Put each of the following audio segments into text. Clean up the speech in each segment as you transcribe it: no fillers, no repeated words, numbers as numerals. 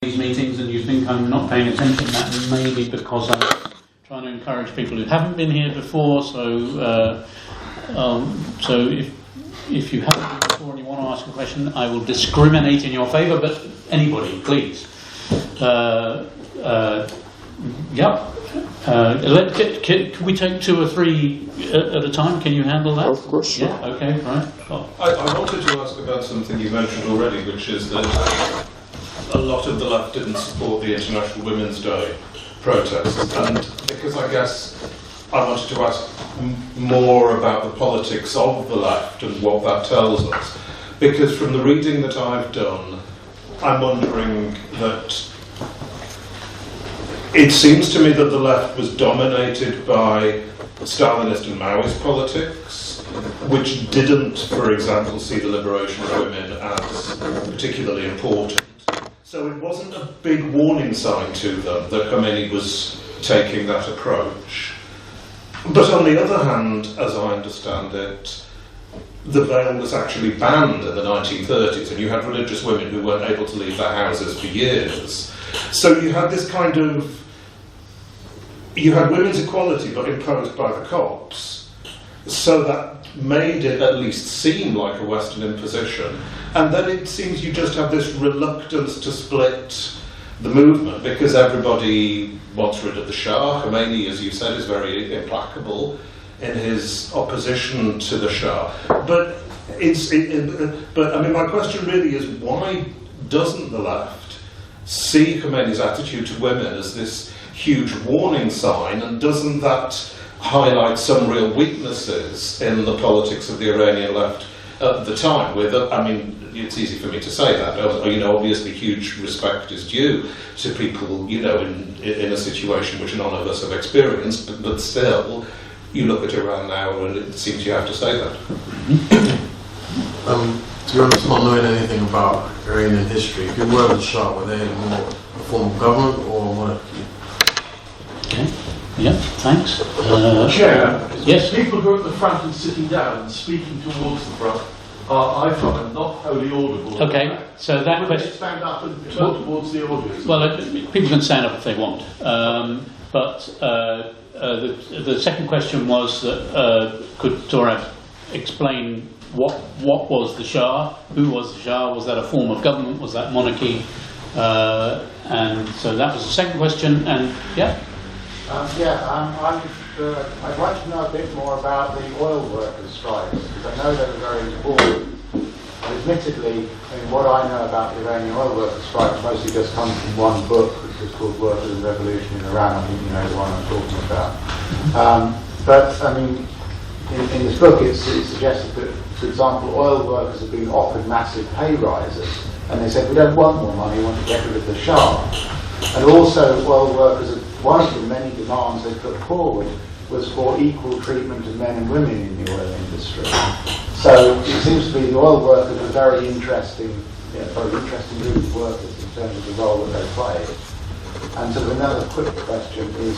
these meetings and you think I'm not paying attention, that may be because I'm trying to encourage people who haven't been here before. So if you haven't been before and you want to ask a question, I will discriminate in your favour. But anybody, please. Can we take 2 or 3 at a time? Can you handle that? Of course. Yeah. Okay. Right. Oh. I wanted to ask about something you mentioned already, which is that a lot of the left didn't support the International Women's Day protests, and because I guess I wanted to ask more about the politics of the left and what that tells us, because from the reading that I've done, I'm wondering that it seems to me that the left was dominated by Stalinist and Maoist politics, which didn't, for example, see the liberation of women as particularly important. So it wasn't a big warning sign to them that Khomeini was taking that approach. But on the other hand, as I understand it, the veil was actually banned in the 1930s, and you had religious women who weren't able to leave their houses for years. So you had this kind of... You had women's equality, but imposed by the cops. So that made it at least seem like a Western imposition. And then it seems you just have this reluctance to split the movement, because everybody wants rid of the Shah. Khomeini, as you said, is very implacable in his opposition to the Shah. But I mean, my question really is, why doesn't the left see Khomeini's attitude to women as this huge warning sign, and doesn't that highlight some real weaknesses in the politics of the Iranian left at the time? I mean, it's easy for me to say that. Obviously, huge respect is due to people, in a situation which none of us have experienced. But still, you look at Iran now, and it seems you have to say that. To be honest, not knowing anything about Iranian history, who were the Shah? Were they more a form of government or monarchy? Okay. Yeah, thanks. Chair, yes. People who are at the front and sitting down and speaking towards the front are, I find, not wholly audible. Okay, so that question... stand up and turn towards the audience. Well, people can stand up if they want. The second question was that could Torab explain what was the Shah? Who was the Shah? Was that a form of government? Was that monarchy? And so that was the second question. And yeah. I'd like to know a bit more about the oil workers' strikes, because I know they were very important. Admittedly, what I know about the Iranian oil workers' strikes mostly just comes from one book, which is called Workers and Revolution in Iran. I think you know the one I'm talking about. But I mean, in this book, it's suggested that, for example, oil workers have been offered massive pay rises, and they said, we don't want more money, we want to get rid of the Shah. And also, oil workers, one of the many demands they put forward was for equal treatment of men and women in the oil industry. So it seems to be the oil workers are very interesting group of workers in terms of the role that they play. And so another quick question is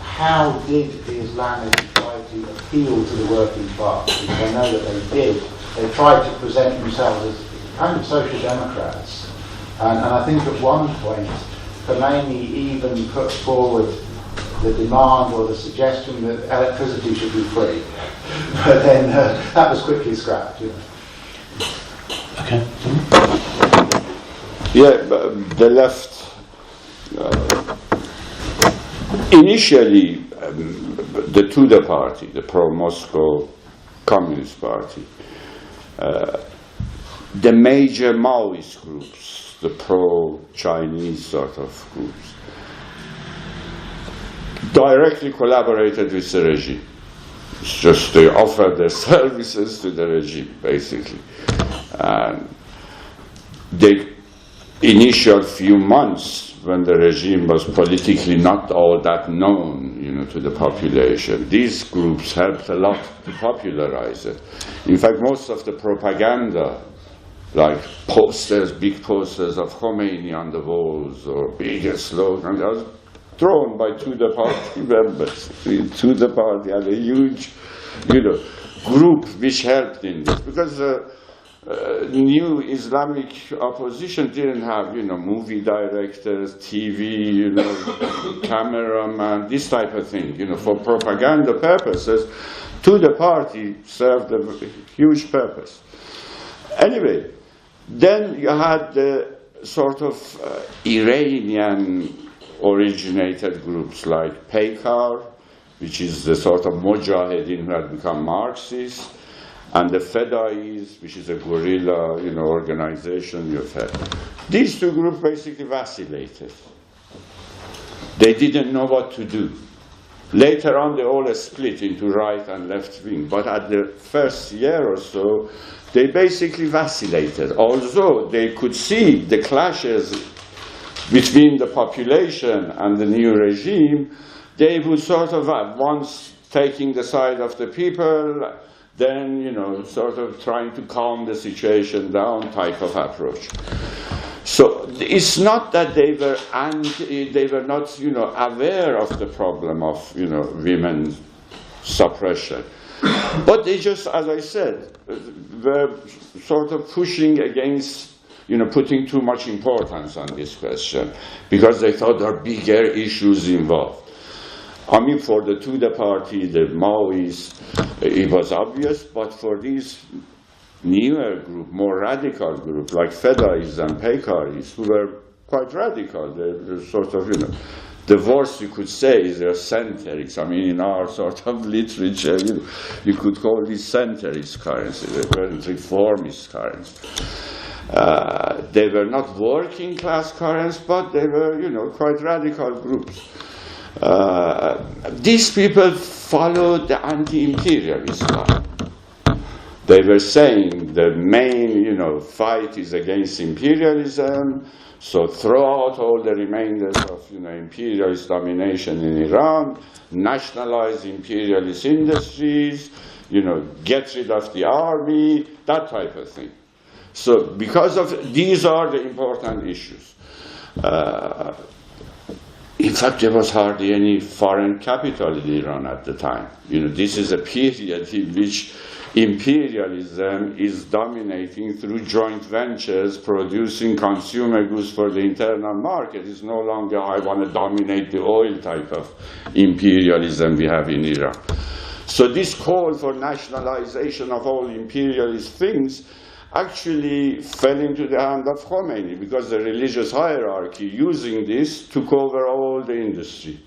how did the Islamic Society appeal to the working class? Because I know that they did. They tried to present themselves as kind of social democrats. And I think at one point, Khomeini even put forward the demand or the suggestion that electricity should be free. But then that was quickly scrapped. Okay. Yeah, the left initially, the Tudeh party, the pro-Moscow Communist Party, the major Maoist groups, the pro-Chinese sort of groups, directly collaborated with the regime. It's just they offered their services to the regime, basically. And the initial few months, when the regime was politically not all that known, to the population, these groups helped a lot to popularize it. In fact, most of the propaganda, like big posters of Khomeini on the walls or bigger slogans, was thrown by Tudeh party members. Tudeh party had a huge, group which helped in this, because new Islamic opposition didn't have, movie directors, TV, cameraman, this type of thing, for propaganda purposes. To the party served a huge purpose. Anyway, then you had the sort of Iranian-originated groups like Peykar, which is the sort of mujahideen who had become Marxist, and the Fedais, which is a guerrilla, organization you've had. These two groups basically vacillated. They didn't know what to do. Later on, they all split into right and left wing, but at the first year or so, they basically vacillated. Although they could see the clashes between the population and the new regime, they would sort of, once taking the side of the people, then, sort of trying to calm the situation down type of approach. So it's not that they were not, aware of the problem of, women's suppression. But they just, as I said, were sort of pushing against, putting too much importance on this question, because they thought there are bigger issues involved. I mean, for the Tudeh party, the Maoists, it was obvious, but for these newer group, more radical group, like Fedais and Peykaris, who were quite radical, they're sort of, the worst you could say is they're centrics. I mean, in our sort of literature, you could call these centrist currents, they weren't reformist currents. They were not working class currents, but they were, quite radical groups. These people followed the anti-imperialist line. They were saying the main, fight is against imperialism, so throw out all the remainders of, imperialist domination in Iran, nationalize imperialist industries, get rid of the army, that type of thing. So because of, these are the important issues. In fact, there was hardly any foreign capital in Iran at the time. This is a period in which imperialism is dominating through joint ventures, producing consumer goods for the internal market. It's no longer, I want to dominate the oil type of imperialism we have in Iran. So this call for nationalization of all imperialist things actually fell into the hand of Khomeini, because the religious hierarchy, using this, took over all the industry.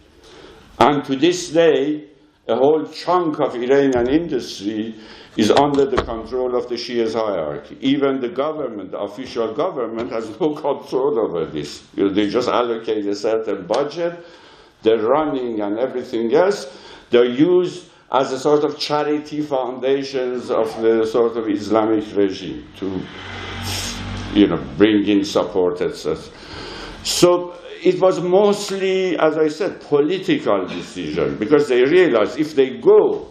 And to this day, a whole chunk of Iranian industry is under the control of the Shia hierarchy. Even the government, the official government, has no control over this. They just allocate a certain budget, the running and everything else, they're used as a sort of charity foundations of the sort of Islamic regime to, bring in support, etc. So it was mostly, as I said, political decision, because they realized if they go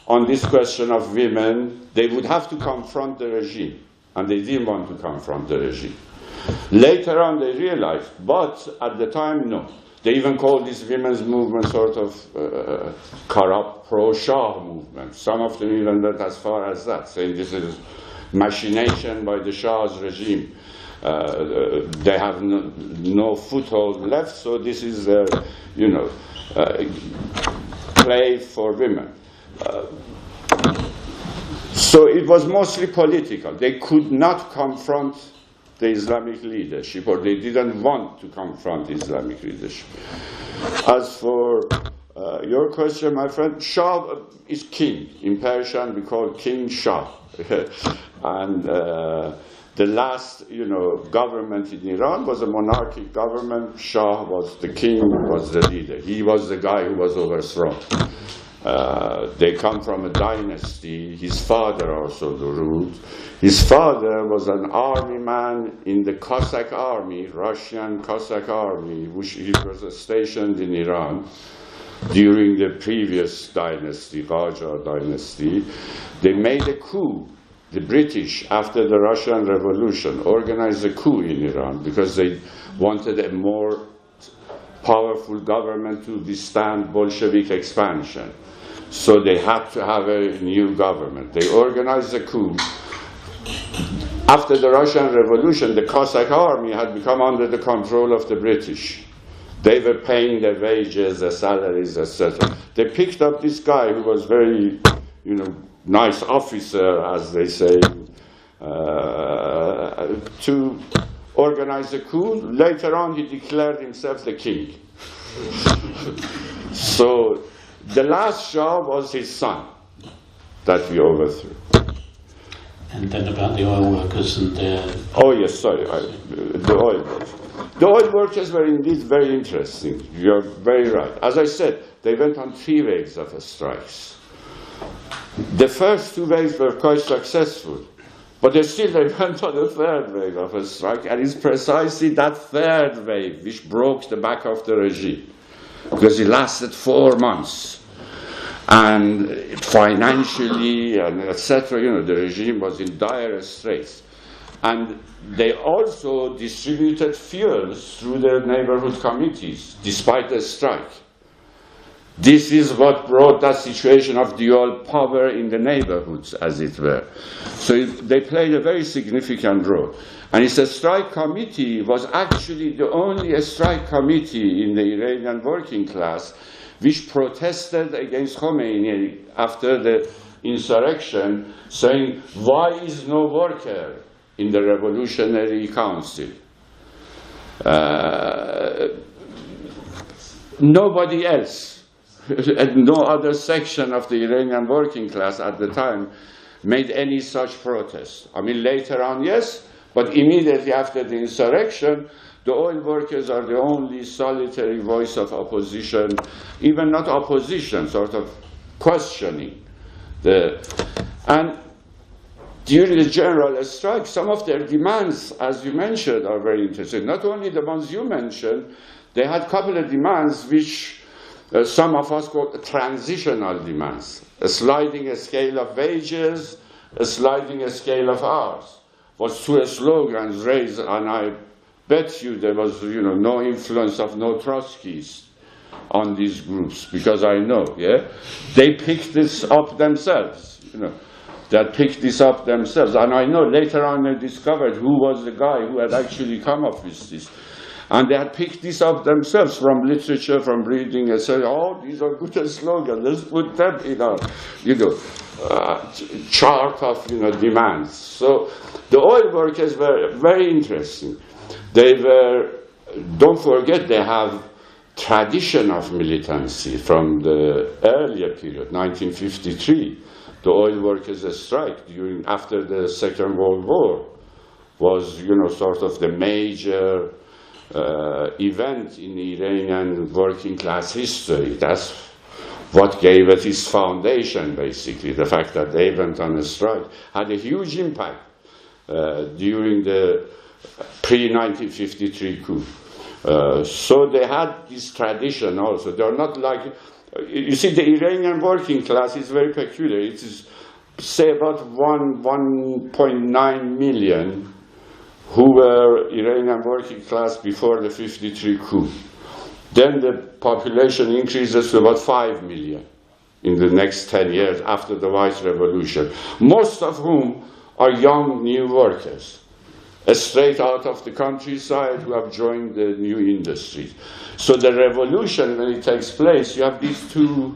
on this question of women, they would have to confront the regime, and they didn't want to confront the regime. Later on, they realized, but at the time, no. They even called this women's movement sort of corrupt pro-Shah movement. Some of them even went as far as that, saying this is machination by the Shah's regime. They have no foothold left, so this is, play for women. So it was mostly political. They could not confront the Islamic leadership, or they didn't want to confront Islamic leadership. As for your question, my friend, Shah is king. In Persian, we call king Shah. And the last, government in Iran was a monarchic government. Shah was the king, was the leader. He was the guy who was overthrown. They come from a dynasty. His father also ruled. His father was an army man in the Cossack army, Russian Cossack army, which he was stationed in Iran during the previous dynasty, Qajar dynasty. They made a coup. The British, after the Russian Revolution, organized a coup in Iran because they wanted a more powerful government to withstand Bolshevik expansion. So they had to have a new government. They organized a coup. after the Russian Revolution, the Cossack army had become under the control of the British. They were paying their wages, their salaries, etc. They picked up this guy who was very, nice officer, as they say, to organize a coup. Later on, he declared himself the king. So the last Shah was his son that we overthrew. And then about the oil workers and their... Oh yes, sorry, the oil workers. The oil workers were indeed very interesting. You're very right. As I said, they went on 3 waves of strikes. The first 2 waves were quite successful, but they went on a 3rd wave of a strike, and it's precisely that 3rd wave which broke the back of the regime, because it lasted 4 months. And financially, and etc., the regime was in dire straits. And they also distributed fuels through their neighborhood committees, despite the strike. This is what brought that situation of dual power in the neighborhoods, as it were. So they played a very significant role. And it's a strike committee was actually the only strike committee in the Iranian working class which protested against Khomeini after the insurrection, saying, why is no worker in the Revolutionary Council? Nobody else, no other section of the Iranian working class at the time made any such protest. I mean, later on, yes, but immediately after the insurrection, the oil workers are the only solitary voice of opposition, even not opposition, sort of questioning. And during the general strike, some of their demands, as you mentioned, are very interesting. Not only the ones you mentioned, they had a couple of demands which some of us call transitional demands. A sliding scale of wages, a sliding scale of hours. Was 2 slogans raised, and I bet you there was, no influence of no Trotskyists on these groups, because I know, they picked this up themselves, They picked this up themselves, and I know later on they discovered who was the guy who had actually come up with this, and they had picked this up themselves from literature, from reading, and said, "Oh, these are good slogans. Let's put them in our, chart of, demands." So the oil workers were very interesting. They were, don't forget, they have tradition of militancy from the earlier period, 1953. The oil workers' strike after the Second World War was, sort of the major event in Iranian working class history. That's what gave it its foundation, basically. The fact that they went on a strike had a huge impact during the pre-1953 coup. So they had this tradition also. They're not like, you see, the Iranian working class is very peculiar. It is, say, about 1.9 million who were Iranian working class before the 53 coup. Then the population increases to about 5 million in the next 10 years after the White Revolution, most of whom are young new workers, straight out of the countryside who have joined the new industries. So the revolution, when it takes place, you have these 2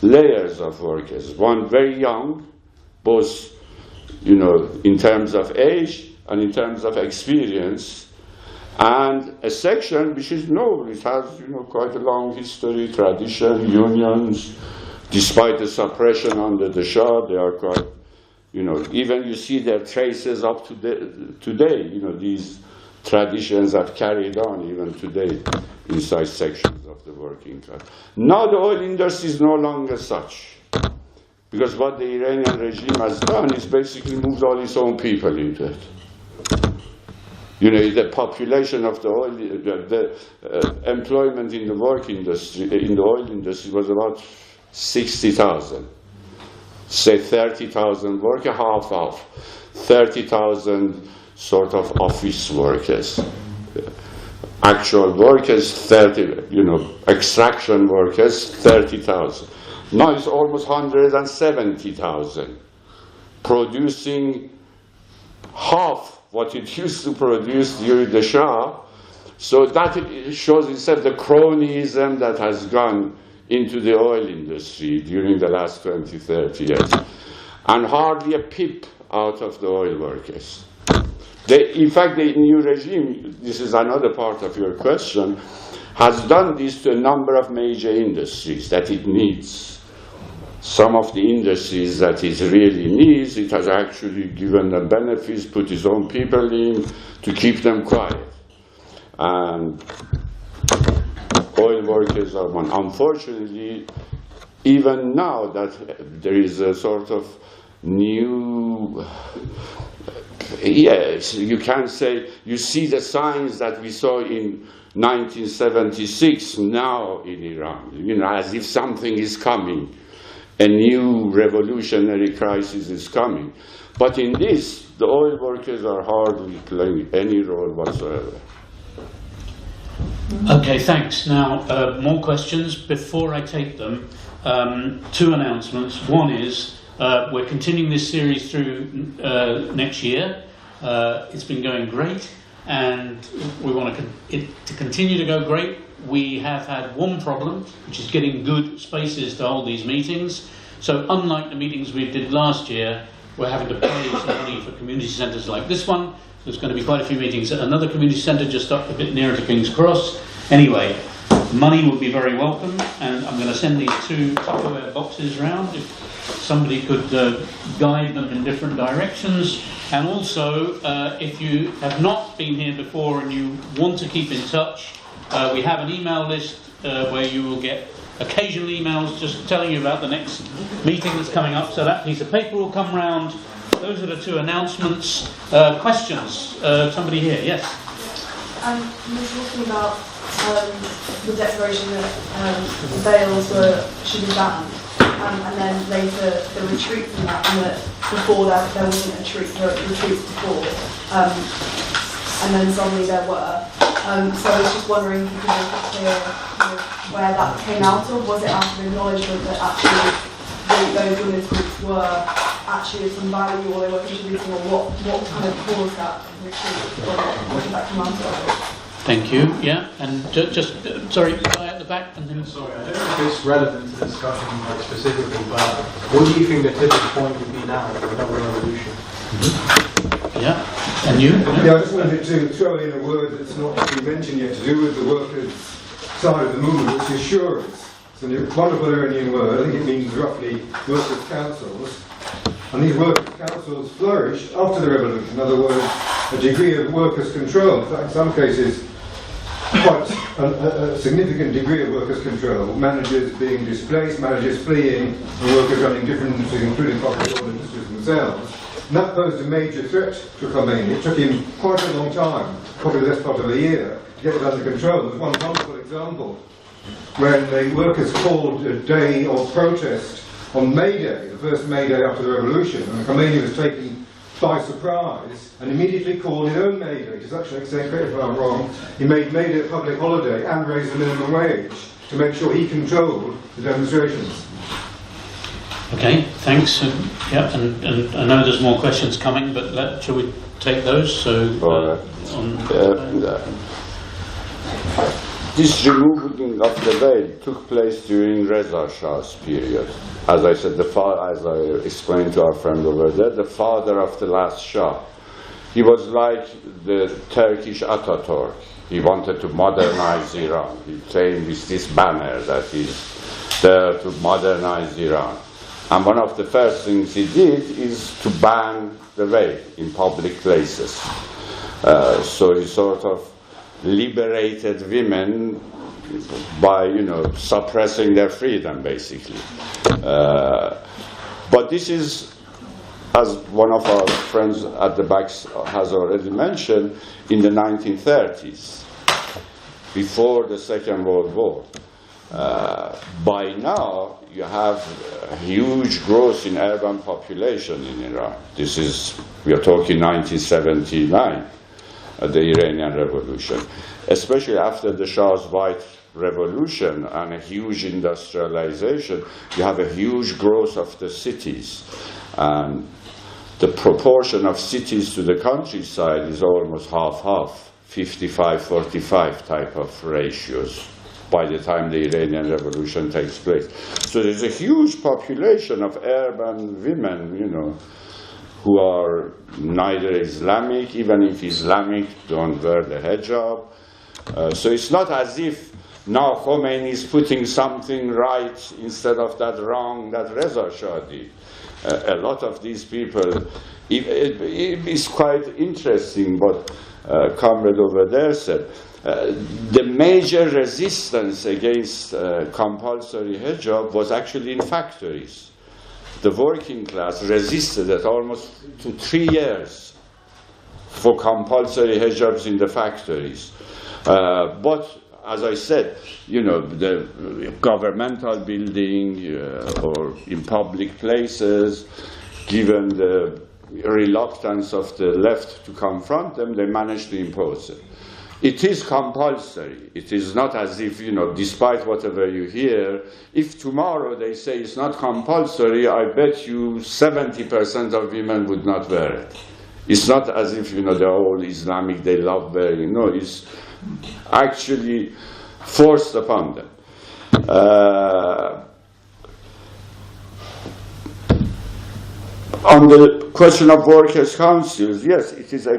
layers of workers. One very young, both in terms of age and in terms of experience, and a section which is noble. It has quite a long history, tradition, unions. Despite the suppression under the Shah, they are quite, even you see their traces up to today. These traditions are carried on even today inside sections of the working class. Now the oil industry is no longer such, because what the Iranian regime has done is basically moved all its own people into it. The population of the oil, the employment in the work industry, in the oil industry, was about 60,000. Say 30,000 workers, half of 30,000 sort of office workers. Actual workers, 30, extraction workers, 30,000. Now it's almost 170,000, producing half what it used to produce during the Shah. So that shows itself the cronyism that has gone into the oil industry during the last 20, 30 years. And hardly a peep out of the oil workers. In fact, the new regime, this is another part of your question, has done this to a number of major industries that it needs. Some of the industries that it really needs, it has actually given them benefits, put its own people in to keep them quiet. And oil workers are one. Unfortunately, even now that there is a sort of new, yes, you can say, you see the signs that we saw in 1976 now in Iran, you know, as if something is coming, a new revolutionary crisis is coming. But in this, the oil workers are hardly playing any role whatsoever. Okay, thanks. Now, more questions. Before I take them, two announcements. One is we're continuing this series through next year. It's been going great, and we want it to continue to go great. We have had one problem, which is getting good spaces to hold these meetings. So unlike the meetings we did last year, we're having to pay some money for community centres like this one. There's going to be quite a few meetings at another community centre just up a bit nearer to King's Cross. Anyway, money would be very welcome, and I'm going to send these two Tupperware boxes round if somebody could guide them in different directions. And also, if you have not been here before and you want to keep in touch, we have an email list where you will get occasional emails just telling you about the next meeting that's coming up. So that piece of paper will come round. Those are the two announcements. Questions? Somebody here, yes? You were talking about the declaration that the veils should be banned, and then later the retreat from that, and that before that there wasn't a retreat before, and then suddenly there were. So I was just wondering if you could make it clear where that came out of. Was it out of acknowledgement that actually those women's groups were actually of some value, or they were contributing, or what kind of caused that retreat, or what did that come out of? Thank you. Yeah, and just sorry, guy at the back, and then. Sorry, I don't know if it's relevant to the discussion like, specifically, but what do you think the tipping point would be now for another revolution? Yeah, and you? Yeah, I just wanted to throw in a word that's not been mentioned yet to do with the workers' side of the movement, which is shuras. It's a wonderful Iranian word. I think it means roughly workers' councils. And these workers' councils flourished after the revolution. In other words, a degree of workers' control, in fact, in some cases, quite a significant degree of workers' control. Managers being displaced, managers fleeing, and workers running different industries, including public oil industries themselves. And that posed a major threat to Khomeini. It took him quite a long time, probably the best part of a year, to get it under control. There's one wonderful example when the workers called a day of protest on May Day, the first May Day after the revolution, and Khomeini was taken by surprise and immediately called his own May Day, to such an extent, correct if I'm wrong, he made May Day a public holiday and raised the minimum wage to make sure he controlled the demonstrations. Okay, thanks. Yeah, and I know there's more questions coming, but shall we take those? So, this removing of the veil took place during Reza Shah's period. As I said, as I explained to our friend over there, the father of the last Shah. He was like the Turkish Ataturk. He wanted to modernize Iran. He came with this banner that he's there to modernize Iran. And one of the first things he did is to ban the veil in public places. So he sort of liberated women by, suppressing their freedom, basically. But this is, as one of our friends at the back has already mentioned, in the 1930s, before the Second World War. By now, you have a huge growth in urban population in Iran. We are talking 1979, the Iranian Revolution. Especially after the Shah's White Revolution and a huge industrialization, you have a huge growth of the cities. And the proportion of cities to the countryside is almost half-half, 55-45 type of ratios by the time the Iranian Revolution takes place. So there's a huge population of urban women, you know, who are neither Islamic, even if Islamic, don't wear the hijab. So it's not as if now Khomeini is putting something right instead of that wrong that Reza Shah did. A lot of these people, it is quite interesting what comrade over there said. The major resistance against compulsory hijab was actually in factories. The working class resisted it almost to 3 years for compulsory hijabs in the factories. But as I said, you know, the governmental building or in public places, given the reluctance of the left to confront them, they managed to impose it. It is compulsory. It is not as if, you know, despite whatever you hear, if tomorrow they say it's not compulsory, I bet you 70% of women would not wear it. It's not as if, you know, they're all Islamic, they love wearing. No, it's actually forced upon them. On the question of workers' councils, yes, it is a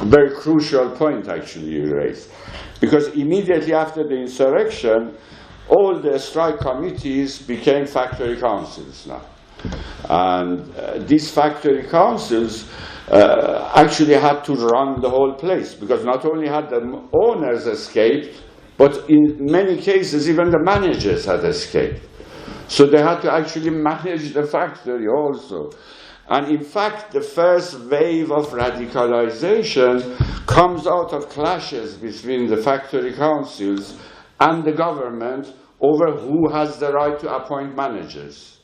very crucial point actually you raised. Because immediately after the insurrection, all the strike committees became factory councils now. And these factory councils actually had to run the whole place, because not only had the owners escaped, but in many cases even the managers had escaped. So they had to actually manage the factory also. And in fact, the first wave of radicalization comes out of clashes between the factory councils and the government over who has the right to appoint managers.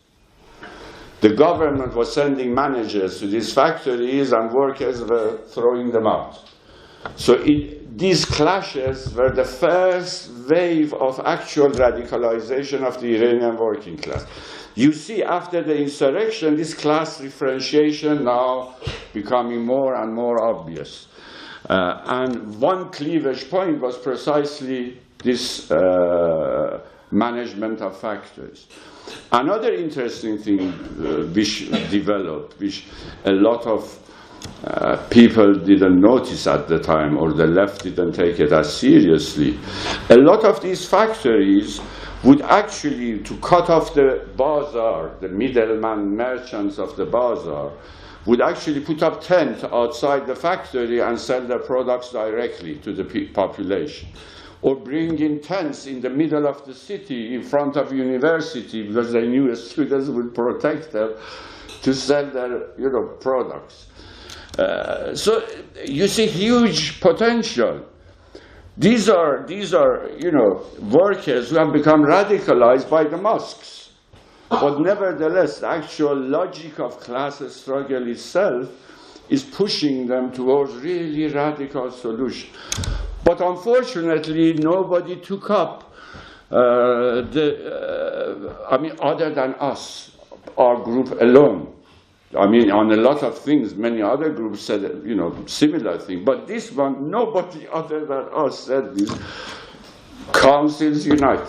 The government was sending managers to these factories and workers were throwing them out. So these clashes were the first wave of actual radicalization of the Iranian working class. You see, after the insurrection, this class differentiation now becoming more and more obvious. And one cleavage point was precisely this management of factories. Another interesting thing which developed, which a lot of people didn't notice at the time, or the left didn't take it as seriously, a lot of these factories would actually, to cut off the bazaar, the middleman merchants of the bazaar, would actually put up tents outside the factory and sell their products directly to the population. Or bring in tents in the middle of the city in front of university, because they knew students would protect them, to sell their, you know, products. So you see huge potential. These are, you know, workers who have become radicalized by the mosques. But nevertheless, the actual logic of class struggle itself is pushing them towards really radical solutions. But unfortunately, nobody took up I mean, other than us, our group alone. I mean, on a lot of things, many other groups said, you know, similar thing. But this one, nobody other than us said this. Councils unite.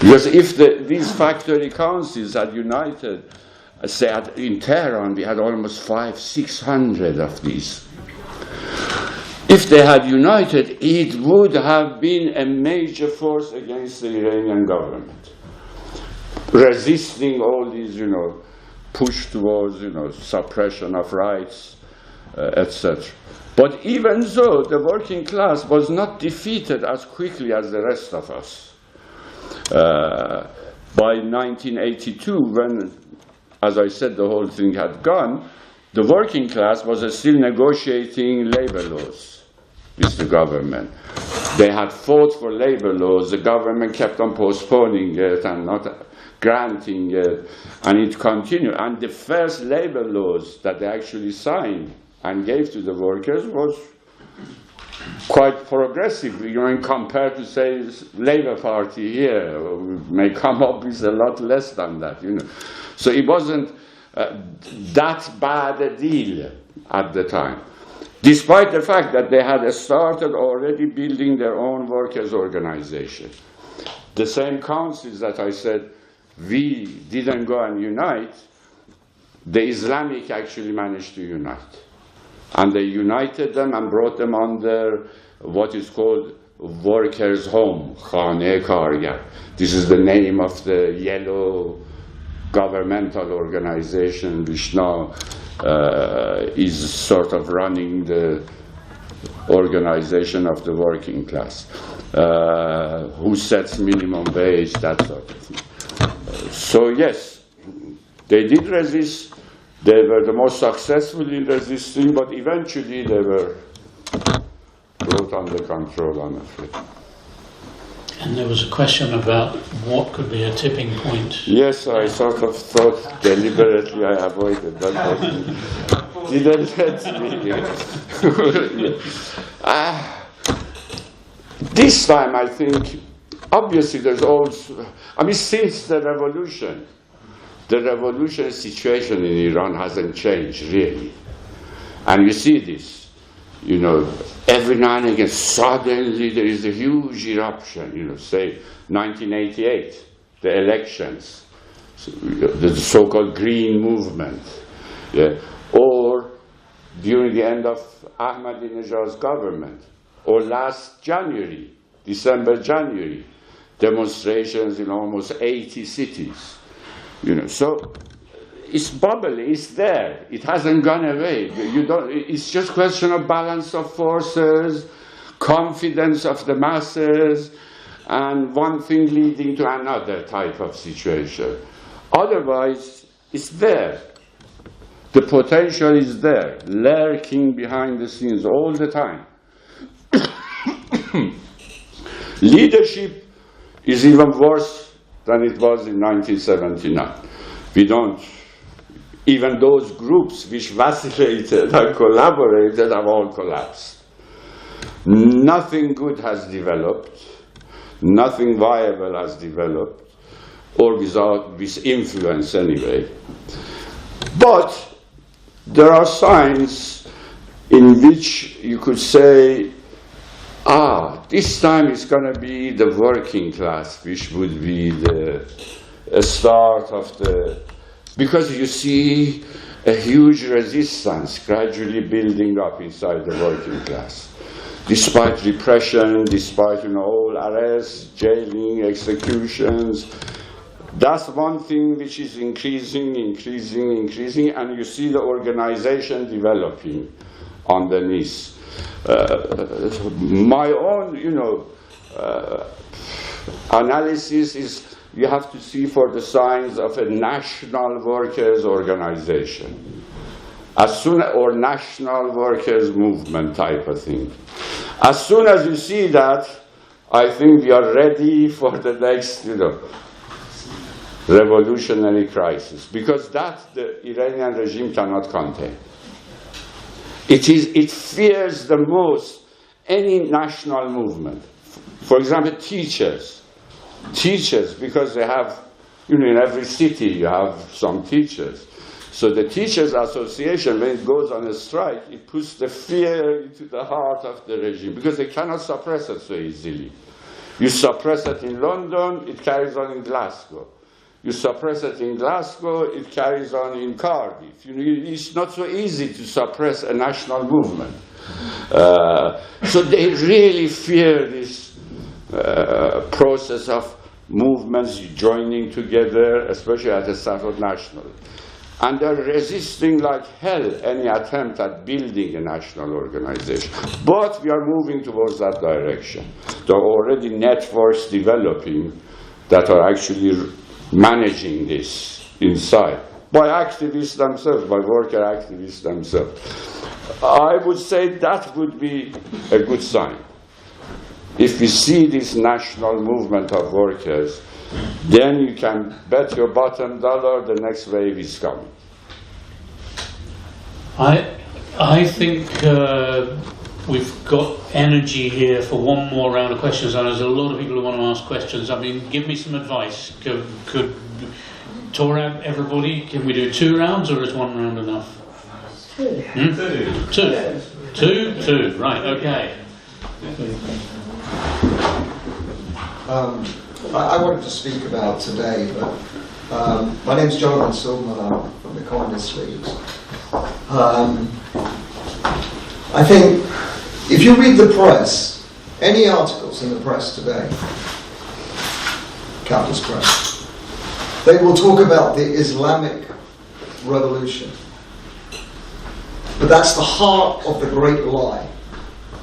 Because if these factory councils had united, say in Tehran, we had almost 500-600 of these. If they had united, it would have been a major force against the Iranian government, resisting all these, you know, push towards, you know, suppression of rights, etc. But even so, the working class was not defeated as quickly as the rest of us. By 1982, when, as I said, the whole thing had gone, the working class was still negotiating labor laws with the government. They had fought for labor laws. The government kept on postponing it and not granting it, and it continued. And the first labor laws that they actually signed and gave to the workers was quite progressive, you know, compared to, say, Labour Party here, may come up with a lot less than that, you know. So it wasn't that bad a deal at the time, despite the fact that they had started already building their own workers' organization. The same councils that I said we didn't go and unite, the Islamic actually managed to unite. And they united them and brought them under what is called workers' home, Khane Kargar. This is the name of the yellow governmental organization which now is sort of running the organization of the working class, who sets minimum wage, that sort of thing. So yes, they did resist. They were the most successful in resisting, but eventually they were brought under control, I'm afraid. And there was a question about what could be a tipping point. Yes, I sort of thought deliberately I avoided that, but didn't let me. This time, I think, obviously there's also, I mean, since the revolution situation in Iran hasn't changed, really. And you see this, you know, every now and again, suddenly there is a huge eruption, you know, say 1988, the elections, the so-called Green Movement, yeah, or during the end of Ahmadinejad's government, or last January, December, January, demonstrations in almost 80 cities. You know, so it's bubbly, it's there. It hasn't gone away. You don't. It's just a question of balance of forces, confidence of the masses, and one thing leading to another type of situation. Otherwise, it's there. The potential is there, lurking behind the scenes all the time. Leadership is even worse than it was in 1979. We don't, even those groups which vacillated and collaborated have all collapsed. Nothing good has developed, nothing viable has developed, or with influence anyway. But there are signs in which you could say, this time it's going to be the working class which would be the start of the, because you see a huge resistance gradually building up inside the working class. Despite repression, despite, you know, all arrests, jailing, executions, that's one thing which is increasing, and you see the organization developing underneath. My own, you know, analysis is you have to see for the signs of a national workers' organization, or national workers' movement type of thing. As soon as you see that, I think we are ready for the next, you know, revolutionary crisis, because that the Iranian regime cannot contain. It fears the most any national movement. For example, teachers, because they have, you know, in every city you have some teachers. So the Teachers Association, when it goes on a strike, it puts the fear into the heart of the regime, because they cannot suppress it so easily. You suppress it in London, it carries on in Glasgow. You suppress it in Glasgow, it carries on in Cardiff. You know, it's not so easy to suppress a national movement. So they really fear this process of movements joining together, especially at the Stafford National. And they're resisting like hell any attempt at building a national organization. But we are moving towards that direction. There are already networks developing that are actually managing this inside, by activists themselves, by worker activists themselves. I would say that would be a good sign. If we see this national movement of workers, then you can bet your bottom dollar the next wave is coming. I think we've got energy here for one more round of questions, and there's a lot of people who want to ask questions. I mean, give me some advice. Torab, everybody, can we do 2 rounds or is 1 round enough? 2. Two, right, okay. I wanted to speak about today, but my name's Jonathan Silverman, I'm from the Communist League. I think if you read the press, any articles in the press today, capitalist press, they will talk about the Islamic Revolution. But that's the heart of the great lie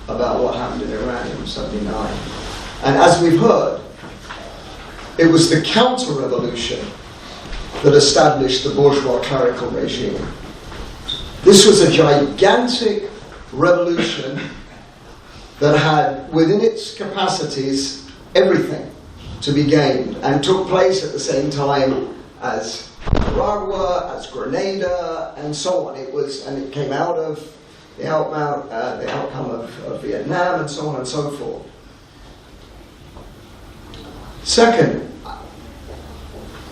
about what happened in Iran in 79. And as we've heard, it was the Counterrevolution that established the bourgeois clerical regime. This was a gigantic revolution that had within its capacities everything to be gained, and took place at the same time as Nicaragua, as Grenada, and so on. It came out of the outcome of Vietnam, and so on and so forth. Second,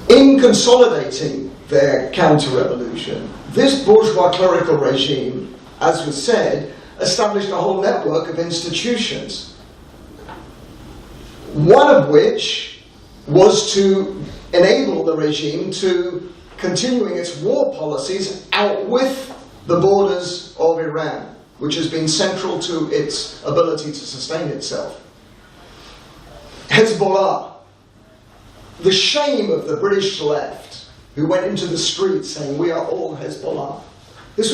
in consolidating their counter-revolution, this bourgeois clerical regime, as was said, established a whole network of institutions, one of which was to enable the regime to continuing its war policies out with the borders of Iran, which has been central to its ability to sustain itself. Hezbollah, the shame of the British left, who went into the streets saying, "We are all Hezbollah." This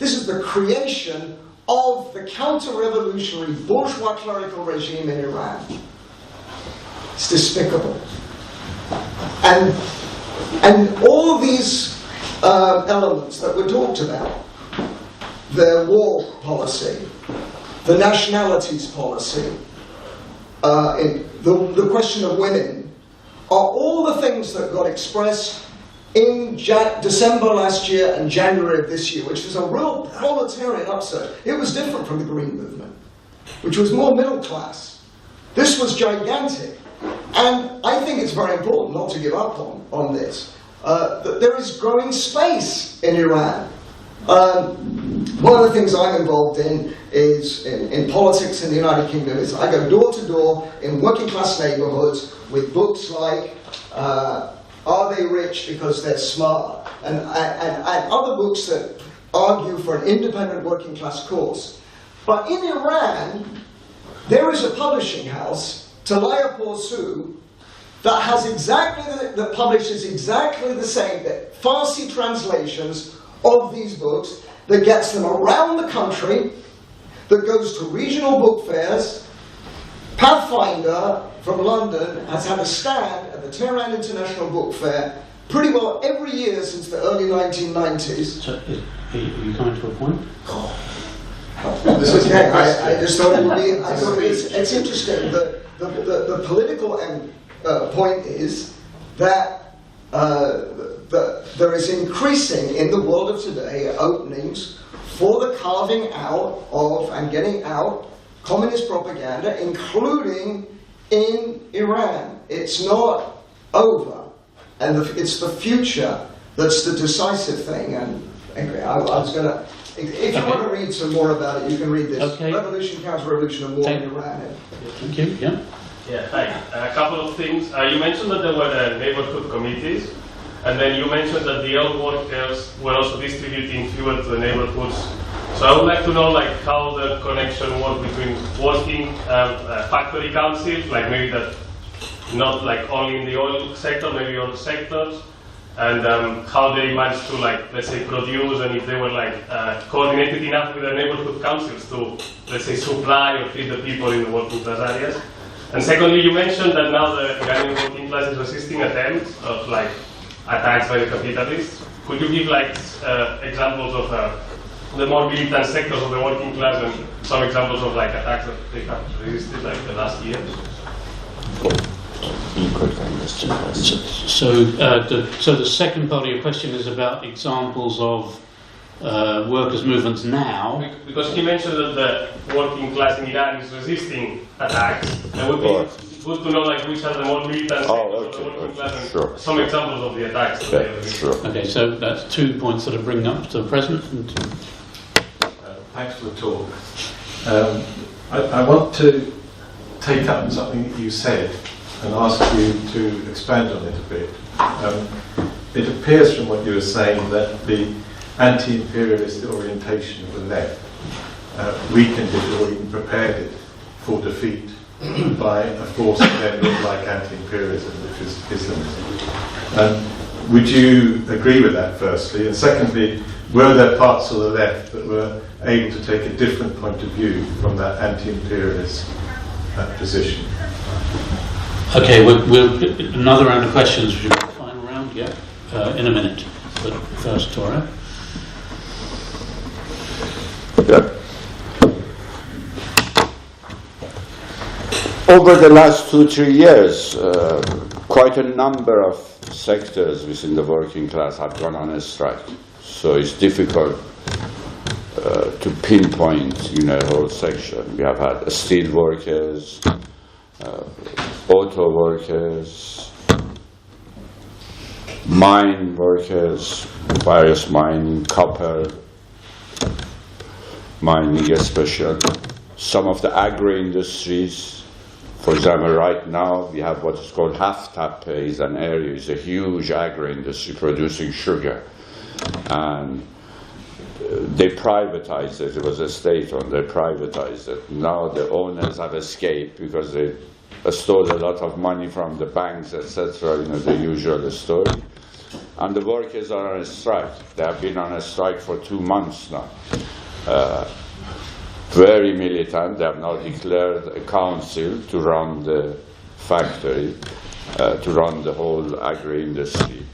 is the creation of the counter-revolutionary bourgeois clerical regime in Iran. It's despicable. And all these elements that were talked about, their war policy, the nationalities policy, the question of women, are all the things that got expressed in December last year and January of this year, which was a real proletarian upsurge. It was different from the Green Movement, which was more middle class. This was gigantic. And I think it's very important not to give up on this. That there is growing space in Iran. One of the things I'm involved in is in politics in the United Kingdom is I go door to door in working class neighborhoods with books like Are They Rich Because They're Smart? And other books that argue for an independent working class course. But in Iran, there is a publishing house, Talaya Porsu, that has that publishes exactly the same Farsi translations of these books, that gets them around the country, that goes to regional book fairs. Pathfinder from London has had a stand at the Tehran International Book Fair pretty well every year since the early 1990s. So, are you coming to a point? This is okay. I just thought it would be. I thought it's interesting. The political point is that there is increasing in the world of today openings for the carving out of and getting out communist propaganda, including in Iran. It's not over, and it's the future that's the decisive thing. And anyway, I was going to. If you want to read some more about it, you can read this. Okay. Revolution, Counter-Revolution, and War in Iran. Thank you. Yeah. Yeah, hi. A couple of things. You mentioned that there were neighborhood committees, and then you mentioned that the old workers were also distributing fuel to the neighborhoods. So I would like to know how the connection works between working factory councils, maybe that not only in the oil sector, maybe other sectors, and how they managed to let's say produce, and if they were coordinated enough with the neighborhood councils to, let's say, supply or feed the people in the working class areas. And secondly, you mentioned that now the Iranian working class is resisting attempts of attacks by the capitalists. Could you give examples of the more militant sectors of the working class and some examples of attacks that they have resisted the last year? So the second part of your question is about examples of workers' movements now. Because he mentioned that the working class in Iran is resisting attacks. And would be good to know like which are the more militant sectors of the working class and sure. some examples of the attacks. Sure. Okay, so that's 2 points that are bringing up to the present. Thanks for the talk. I want to take up something that you said and ask you to expand on it a bit. It appears from what you were saying that the anti-imperialist orientation of the left weakened it or even prepared it for defeat by a force that then looked like anti-imperialism, which is Islamism. Would you agree with that, firstly? And secondly, were there parts of the left that were able to take a different point of view from that anti-imperialist position? Okay, we'll another round of questions, which will be the final round, yeah, in a minute. But first, Torab. Yeah. Over the last 2-3 years, quite a number of sectors within the working class have gone on a strike. So it's difficult to pinpoint, a whole section. We have had steel workers, auto workers, mine workers, various mining, copper mining especially. Some of the agro-industries. For example, right now we have what is called Haftab is an area, it's a huge agro-industry producing sugar. And they privatized it, it was a state-owned, they privatized it. Now the owners have escaped because they stole a lot of money from the banks, etc., the usual story. And the workers are on a strike. They have been on a strike for 2 months now. Very militant. They have now declared a council to run the factory, to run the whole agri-industry.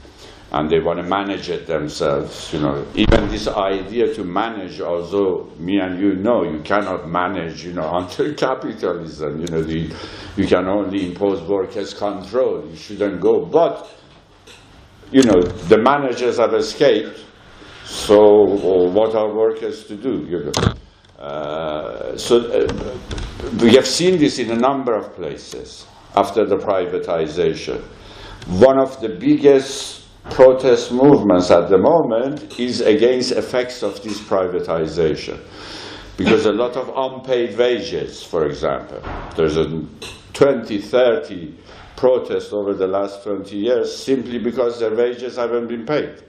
And they want to manage it themselves. Even this idea to manage, although me and you cannot manage, under capitalism. You can only impose workers' control. You shouldn't go. But, the managers have escaped. So what are workers to do? We have seen this in a number of places after the privatization. One of the biggest protest movements at the moment is against effects of this privatization. Because a lot of unpaid wages, for example, there's a 20, 30 protests over the last 20 years simply because their wages haven't been paid.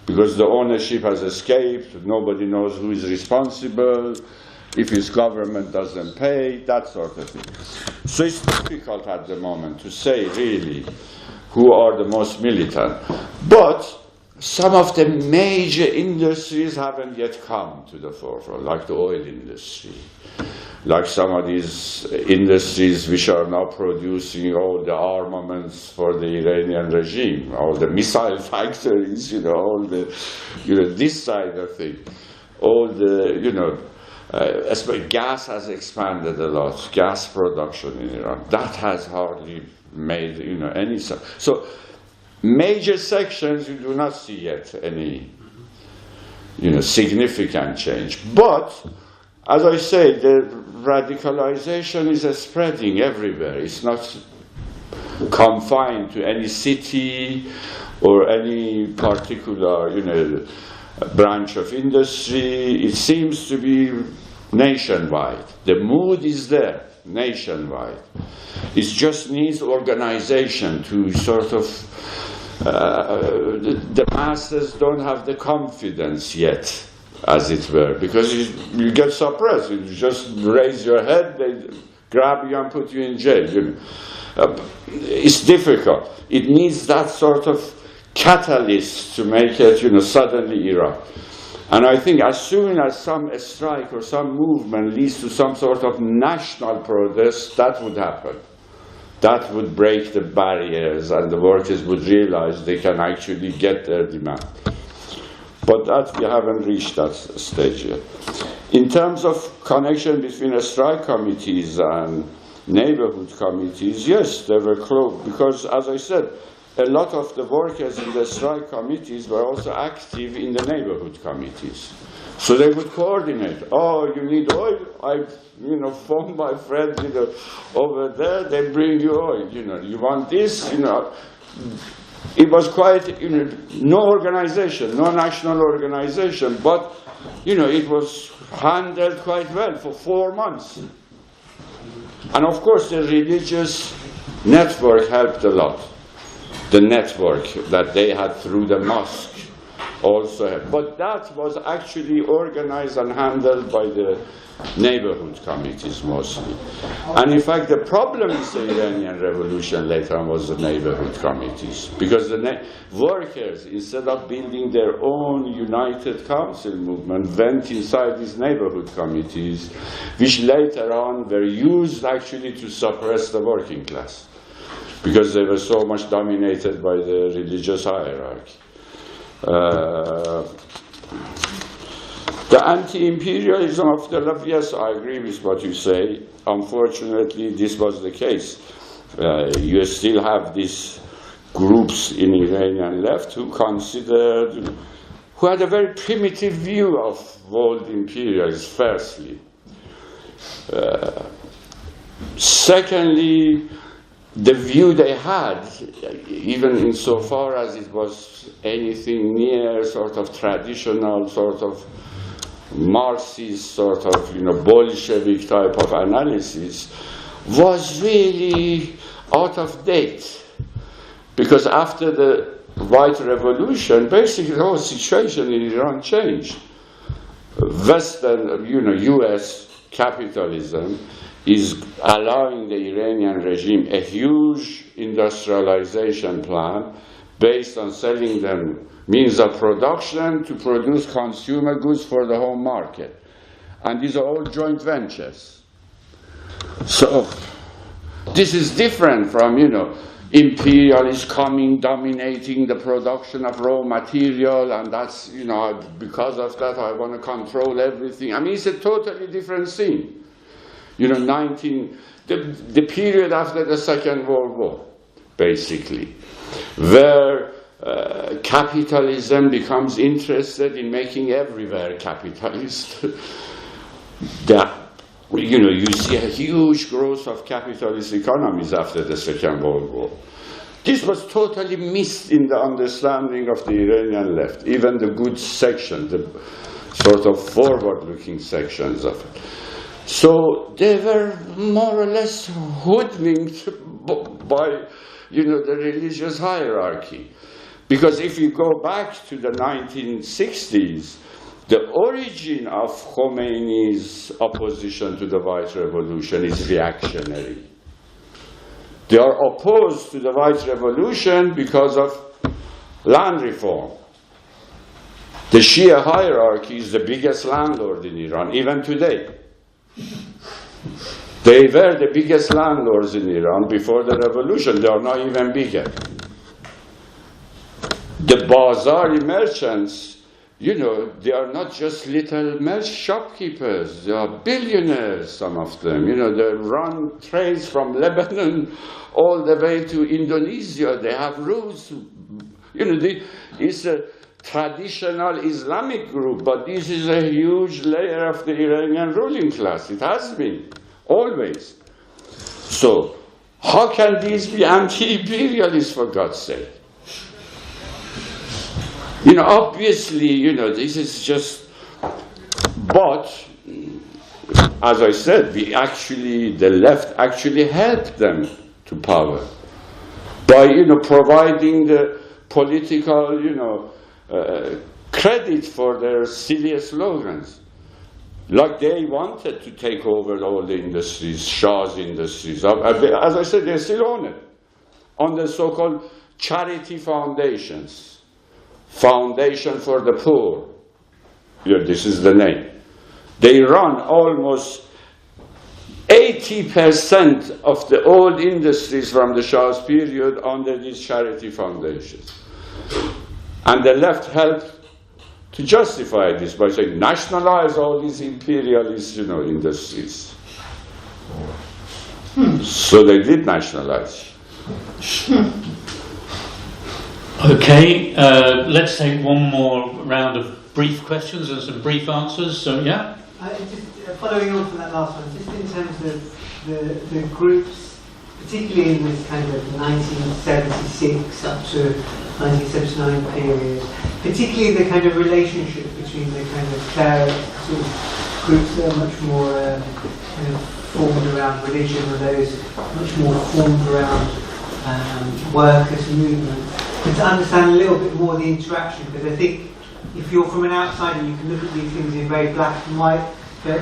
Because the ownership has escaped, nobody knows who is responsible, if his government doesn't pay, that sort of thing. So it's difficult at the moment to say really who are the most militant. But some of the major industries haven't yet come to the forefront, like the oil industry, like some of these industries which are now producing all the armaments for the Iranian regime, all the missile factories, all the, this side of thing, all the, especially gas has expanded a lot, gas production in Iran. That has hardly made, any sense. So major sections, you do not see yet any, significant change. But, as I say, the radicalization is spreading everywhere. It's not confined to any city or any particular, branch of industry. It seems to be nationwide. The mood is there, nationwide. It just needs organization to sort of, the masses don't have the confidence yet, as it were, because you get suppressed. You just raise your head, they grab you and put you in jail. It's difficult. It needs that sort of catalyst to make it, suddenly Iraq. And I think as soon as some strike or some movement leads to some sort of national protest, that would happen. That would break the barriers and the workers would realize they can actually get their demand. But that we haven't reached that stage yet. In terms of connection between strike committees and neighborhood committees, yes, they were close, because as I said, a lot of the workers in the strike committees were also active in the neighborhood committees. So they would coordinate. Oh, you need oil? I, phone my friend, over there. They bring you oil. You want this? It was quite, no organization, no national organization, but it was handled quite well for 4 months. And of course, the religious network helped a lot. The network that they had through the mosque also helped. But that was actually organized and handled by the neighborhood committees mostly. And in fact, the problem with the Iranian Revolution later on was the neighborhood committees. Because the workers, instead of building their own united council movement, went inside these neighborhood committees, which later on were used actually to suppress the working class, because they were so much dominated by the religious hierarchy. The anti-imperialism of the left, yes, I agree with what you say. Unfortunately, this was the case. You still have these groups in Iranian left who who had a very primitive view of world imperialism, firstly. Secondly, the view they had, even insofar as it was anything near sort of traditional, sort of Marxist, sort of Bolshevik type of analysis, was really out of date. Because after the White Revolution, basically the whole situation in Iran changed. Western, US capitalism is allowing the Iranian regime a huge industrialization plan based on selling them means of production to produce consumer goods for the home market. And these are all joint ventures. So this is different from, imperialists coming, dominating the production of raw material, and that's, because of that I want to control everything. I mean, it's a totally different scene. The period after the Second World War, basically, where capitalism becomes interested in making everywhere capitalist. You see a huge growth of capitalist economies after the Second World War. This was totally missed in the understanding of the Iranian left, even the good section, the sort of forward-looking sections of it. So they were more or less hoodwinked by, the religious hierarchy. Because if you go back to the 1960s, the origin of Khomeini's opposition to the White Revolution is reactionary. They are opposed to the White Revolution because of land reform. The Shia hierarchy is the biggest landlord in Iran, even today. They were the biggest landlords in Iran before the revolution. They are not even bigger. The Bazari merchants, they are not just little shopkeepers. They are billionaires, some of them. They run trades from Lebanon all the way to Indonesia. They have roots. It's a traditional Islamic group, but this is a huge layer of the Iranian ruling class. It has been, always. So, how can these be anti-imperialists, for God's sake? Obviously, this is just, but, as I said, the left actually helped them to power by, providing the political, credit for their silly slogans. Like they wanted to take over all the industries, Shah's industries. As I said, they still own it. On the so-called charity foundations. Foundation for the Poor. This is the name. They run almost 80% of the old industries from the Shah's period under these charity foundations. And the left helped to justify this by saying, nationalize all these imperialist, industries. So they did nationalize. Okay, let's take one more round of brief questions and some brief answers. So, yeah? Just following on from that last one, just in terms of the groups, particularly in this kind of 1976 up to 1979 period, particularly the kind of relationship between the kind of cleric sort of groups that are much more kind of formed around religion, or those much more formed around workers' movement. And to understand a little bit more the interaction, because I think if you're from an outsider, you can look at these things in very black and white. But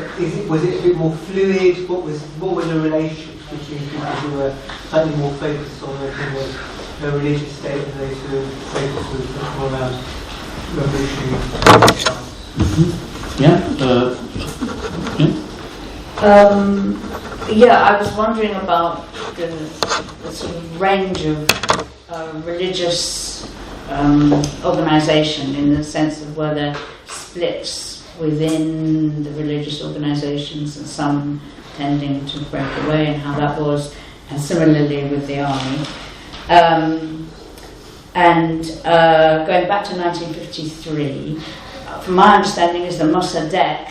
was it a bit more fluid? What were the relationships between people who were slightly more focused on the kind of a religious state and those who were focused much more around revolutionary? Yeah, I was wondering about the sort of range of religious organisation, in the sense of were there splits within the religious organisations and some tending to break away, and how that was, and similarly with the army. Going back to 1953, from my understanding is the Mossadegh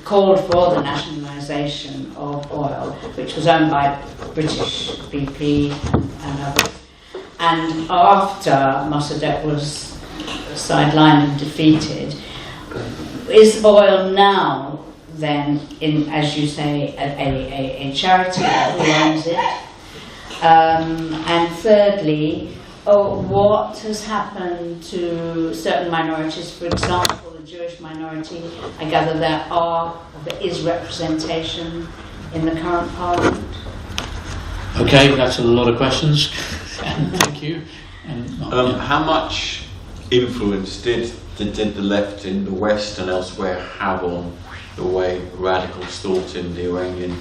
called for the nationalisation of oil, which was owned by British BP and others. And after Mossadegh was sidelined and defeated, is oil now then, in, as you say, a charity? Who owns it? And thirdly, what has happened to certain minorities? For example, the Jewish minority, I gather there is representation in the current parliament. Okay, that's a lot of questions. Thank you. How much influence did the left in the West and elsewhere have on the way radicals thought in the Iranian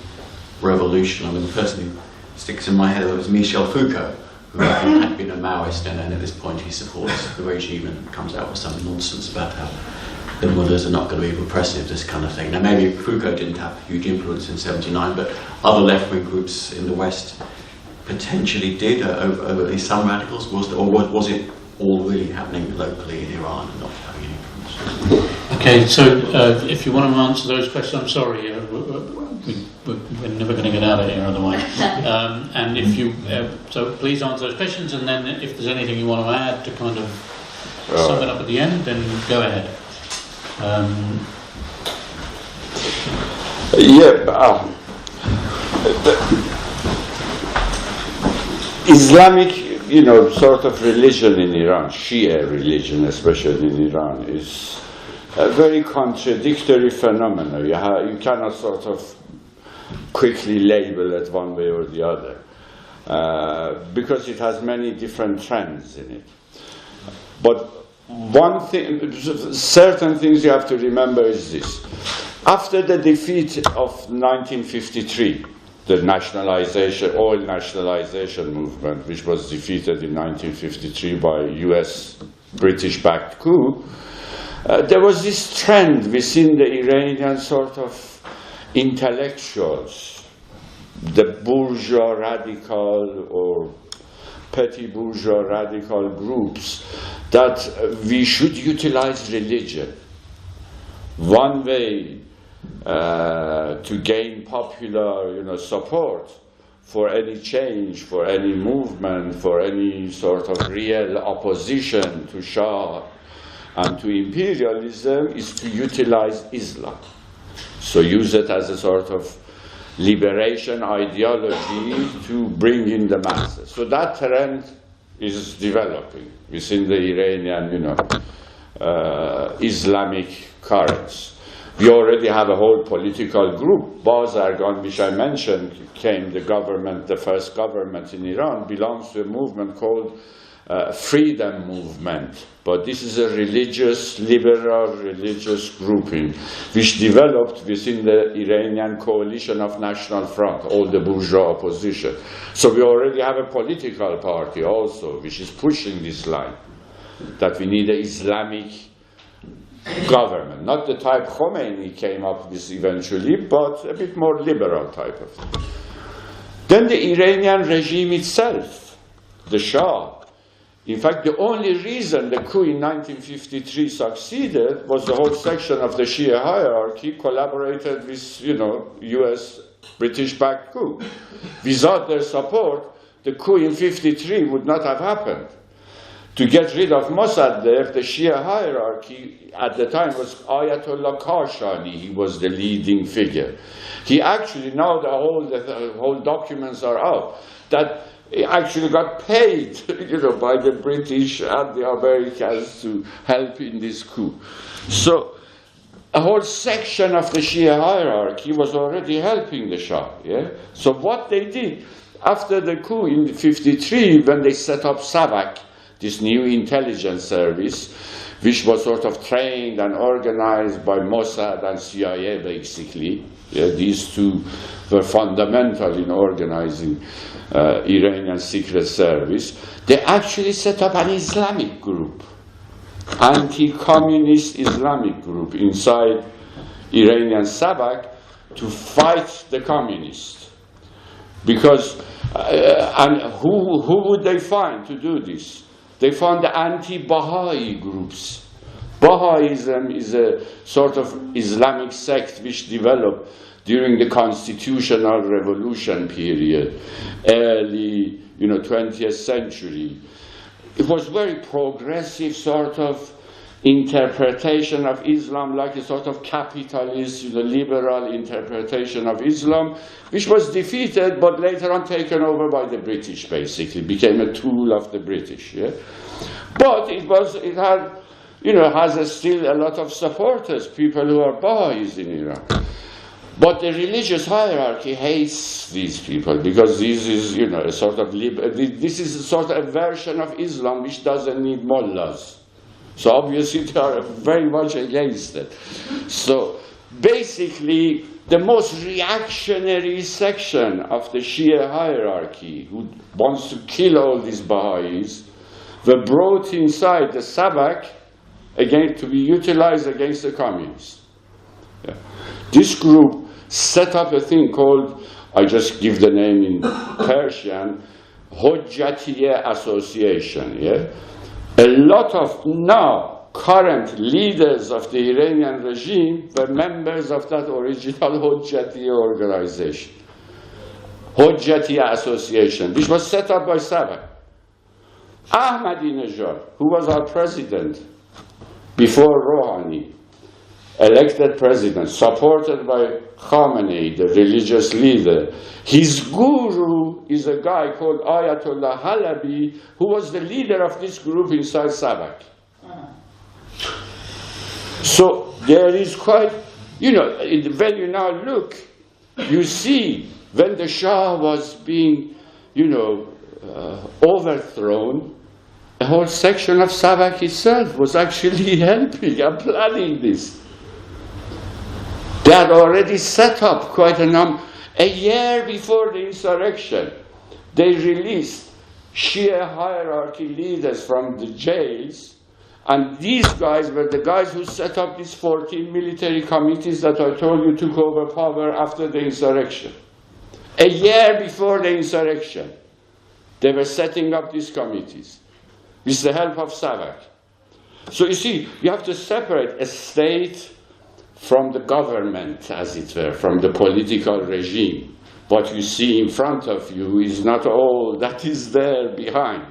Revolution? I mean, the person who sticks in my head was Michel Foucault, who I think had been a Maoist, and then at this point he supports the regime and comes out with some nonsense about how the mullahs are not going to be repressive, this kind of thing. Now, maybe Foucault didn't have huge influence in '79, but other left-wing groups in the West potentially did, over at least some radicals. Was it all really happening locally in Iran and not having any influence? Okay, so if you want to answer those questions, I'm sorry, we're never going to get out of here otherwise. And if you, so please answer those questions, and then if there's anything you want to add to kind of sum it up at the end, then go ahead. Islamic, sort of religion in Iran, Shia religion, especially in Iran, is a very contradictory phenomenon. You cannot sort of quickly label it one way or the other, because it has many different trends in it. But one thing, certain things you have to remember is this. After the defeat of 1953, the oil nationalization movement, which was defeated in 1953 by US British-backed coup, there was this trend within the Iranian sort of intellectuals, the bourgeois radical or petty bourgeois radical groups, that we should utilize religion. One way to gain popular support for any change, for any movement, for any sort of real opposition to Shah and to imperialism is to utilize Islam. So use it as a sort of liberation ideology to bring in the masses. So that trend is developing within the Iranian, Islamic currents. We already have a whole political group. Bazargan, which I mentioned, the first government in Iran, belongs to a movement called Freedom Movement. But this is a liberal religious grouping, which developed within the Iranian coalition of National Front, all the bourgeois opposition. So we already have a political party also, which is pushing this line, that we need an Islamic government, not the type Khomeini came up with eventually, but a bit more liberal type of thing. Then the Iranian regime itself, the Shah, In fact, the only reason the coup in 1953 succeeded was the whole section of the Shia hierarchy collaborated with, US British-backed coup. Without their support, the coup in 1953 would not have happened. To get rid of Mossadegh, the Shia hierarchy at the time was Ayatollah Kashani. He was the leading figure. He actually, now the whole documents are out, that he actually got paid, by the British and the Americans to help in this coup. So a whole section of the Shia hierarchy was already helping the Shah. Yeah? So what they did after the coup in 1953, when they set up SAVAK, this new intelligence service, which was sort of trained and organized by Mossad and CIA, basically. Yeah, these two were fundamental in organizing Iranian secret service. They actually set up an Islamic group, anti-communist Islamic group inside Iranian SAVAK to fight the communists. Because, and who would they find to do this? They found the anti-Baha'i groups. Baha'ism is a sort of Islamic sect which developed during the constitutional revolution period, early 20th century. It was very progressive sort of interpretation of Islam, like a sort of capitalist, liberal interpretation of Islam, which was defeated but later on taken over by the British, basically, became a tool of the British. Yeah? But it had, has still a lot of supporters, people who are Baha'is in Iran. But the religious hierarchy hates these people because this is, a sort of this is a sort of a version of Islam which doesn't need mullahs. So obviously they are very much against it. So basically, the most reactionary section of the Shia hierarchy, who wants to kill all these Baha'is, were brought inside the SAVAK again to be utilized against the communists. Yeah. This group set up a thing called, I just give the name in Persian, Hojjatiye Association. Yeah? A lot of now current leaders of the Iranian regime were members of that original Hojjatiye organization. Hojjatiye Association, which was set up by SAVAK. Ahmadinejad, who was our president before Rouhani, elected president, supported by Khamenei, the religious leader. His guru is a guy called Ayatollah Halabi, who was the leader of this group inside SAVAK. So there is quite, when you now look, you see when the Shah was being, overthrown, a whole section of SAVAK itself was actually helping and planning this. They had already set up quite a number. A year before the insurrection, they released Shia hierarchy leaders from the jails, and these guys were the guys who set up these 14 military committees that I told you took over power after the insurrection. A year before the insurrection, they were setting up these committees with the help of SAVAK. So you see, you have to separate a state from the government, as it were, from the political regime. What you see in front of you is not all that is there behind.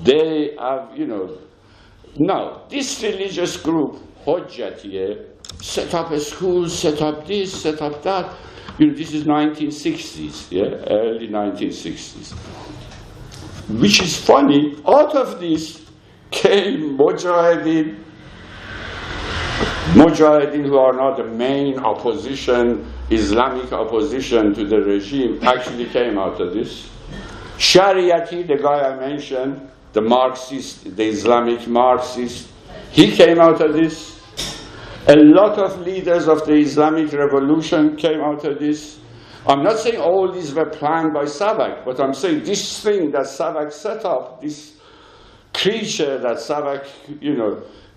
They have, now, this religious group, Hojjatiye, set up a school, set up this, set up that. This is 1960s, yeah, early 1960s. Which is funny, out of this came Mujahideen who are not the main opposition, Islamic opposition to the regime, actually came out of this. Shariati, the guy I mentioned, the Marxist, the Islamic Marxist, he came out of this. A lot of leaders of the Islamic Revolution came out of this. I'm not saying all these were planned by SAVAK, but I'm saying this thing that SAVAK set up, this creature that SAVAK,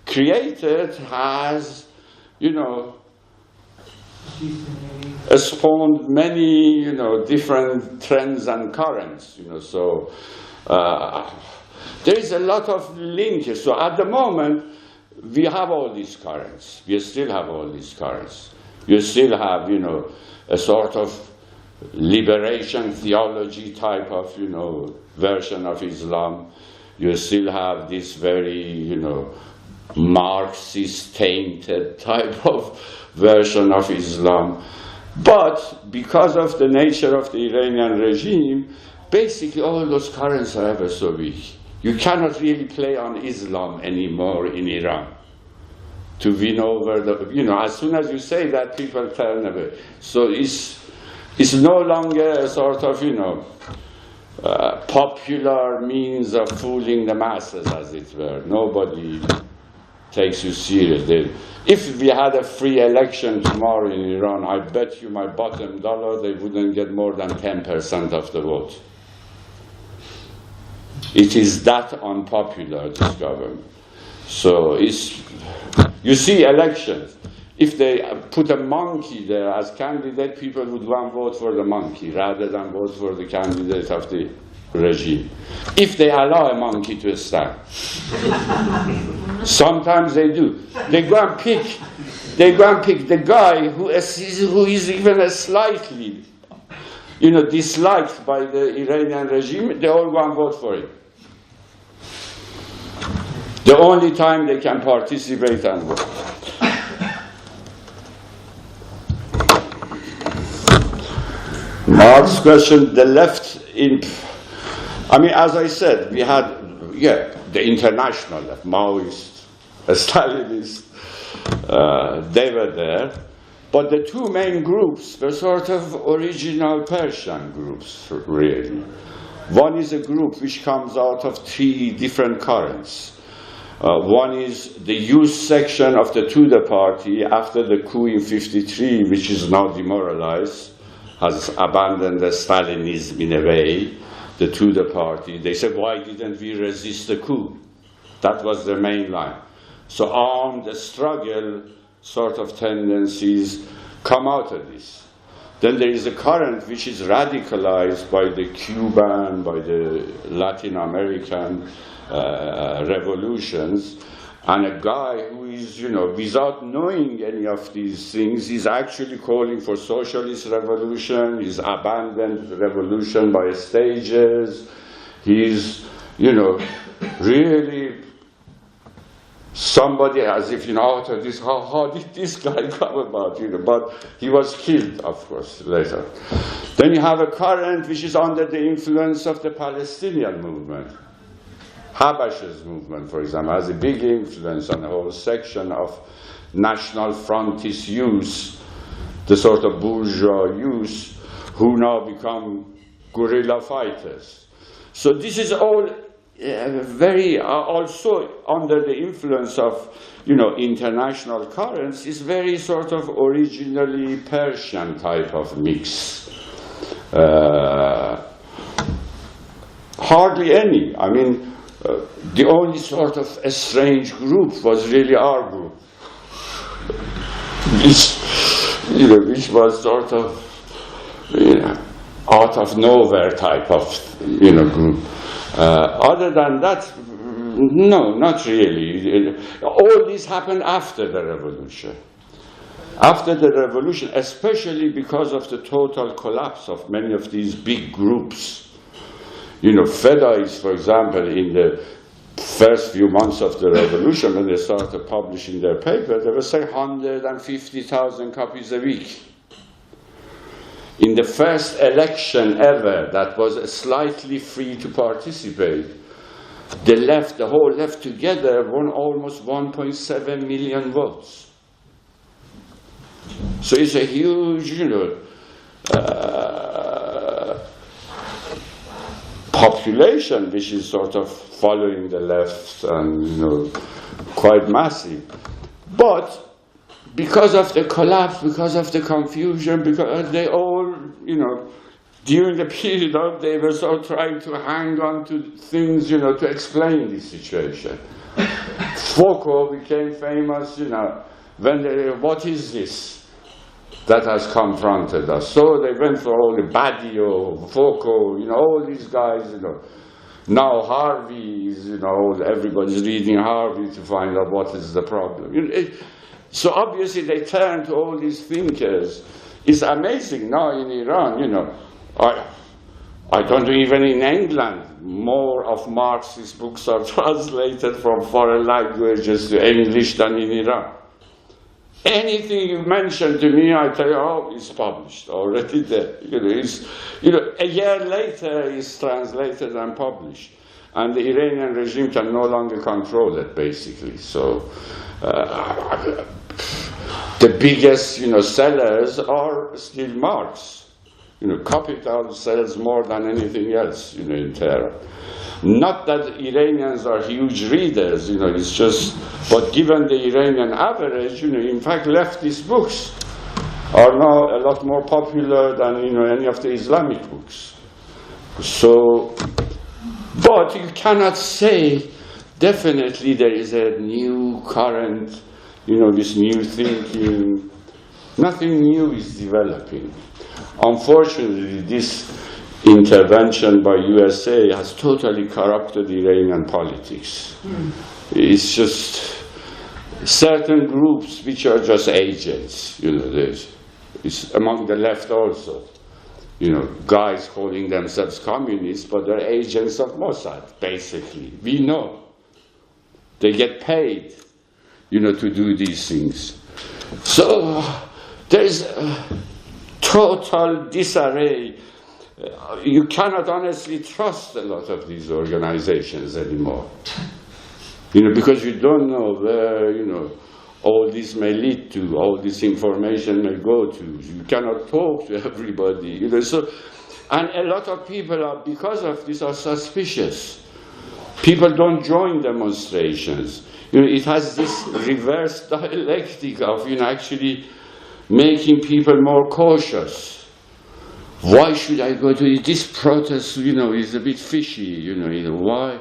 created has, spawned many, different trends and currents, So there is a lot of linkage. So at the moment, we have all these currents. We still have all these currents. You still have, you know, a sort of liberation theology type of, you know, version of Islam. You still have this very, you know, Marxist-tainted type of version of Islam. But because of the nature of the Iranian regime, basically all those currents are ever so weak. You cannot really play on Islam anymore in Iran to win over the, you know, as soon as you say that, people turn away. So it's no longer a sort of, you know, popular means of fooling the masses, as it were. Nobody takes you seriously. If we had a free election tomorrow in Iran, I bet you my bottom dollar they wouldn't get more than 10% of the vote. It is that unpopular, this government. So you see elections. If they put a monkey there as candidate, people would go and vote for the monkey rather than vote for the candidate of the regime. If they allow a monkey to stand. Sometimes they do. They go and pick the guy who is even a slightly, you know, disliked by the Iranian regime. They all go and vote for him. The only time they can participate and vote. Mark's question, the left in, I mean, as I said, we had, the international left, Maoist, Stalinist, they were there. But the two main groups were sort of original Persian groups, really. One is a group which comes out of three different currents. One is the youth section of the Tudeh party after the coup in '53, which is now demoralized, has abandoned the Stalinism in a way, the Tudeh party. They said, why didn't we resist the coup? That was their main line. So armed struggle sort of tendencies come out of this. Then there is a current which is radicalized by the Cuban, by the Latin American revolutions, and a guy who is, you know, without knowing any of these things, is actually calling for socialist revolution, he's abandoned revolution by stages, he's, you know, really somebody as if, you know, out of this, how did this guy come about, you know, but he was killed, of course, later. Then you have a current which is under the influence of the Palestinian movement. Habash's movement, for example, has a big influence on a whole section of national frontist youth, the sort of bourgeois youth, who now become guerrilla fighters. So this is all very, also under the influence of, you know, international currents, is very sort of originally Persian type of mix. Hardly any. I mean, the only sort of a strange group was really our group, which was sort of, you know, out of nowhere type of, you know, group. Other than that, no, not really. All this happened after the revolution. After the revolution, especially because of the total collapse of many of these big groups. You know, Fedaists, for example, in the first few months of the revolution, when they started publishing their paper, they were saying 150,000 copies a week. In the first election ever that was slightly free to participate, the left, the whole left together, won almost 1.7 million votes. So it's a huge, you know, population which is sort of following the left and, you know, quite massive. But because of the collapse, because of the confusion, because they all, you know, during the period of, they were so trying to hang on to things, you know, to explain this situation. Foucault became famous, you know, when they, what is this that has confronted us? So they went for all the Badiou, Foucault, you know, all these guys, you know, Now Harvey is, everybody's reading Harvey to find out what is the problem. So obviously they turn to all these thinkers. It's amazing now in Iran, I don't know, even in England, more of Marxist books are translated from foreign languages to English than in Iran. Anything you mention to me, I tell you, oh, it's published already there. A year later, it's translated and published. And the Iranian regime can no longer control it, basically. So the biggest, sellers are still Marx. Capital sells more than anything else, in Tehran. Not that Iranians are huge readers, it's just, but given the Iranian average, in fact, leftist books are now a lot more popular than, any of the Islamic books. So, but you cannot say definitely there is a new current, this new thinking. Nothing new is developing. Unfortunately, this intervention by USA has totally corrupted Iranian politics. It's just certain groups which are just agents, it's among the left also. Guys calling themselves communists, but they're agents of Mossad, basically. We know. They get paid, to do these things. So there's total disarray. You cannot honestly trust a lot of these organizations anymore. Because you don't know where, all this may lead to, all this information may go to. You cannot talk to everybody, So, and a lot of people are, because of this, are suspicious. People don't join demonstrations. It has this reverse dialectic of, actually making people more cautious. Why should I go to this protest? Is a bit fishy. Why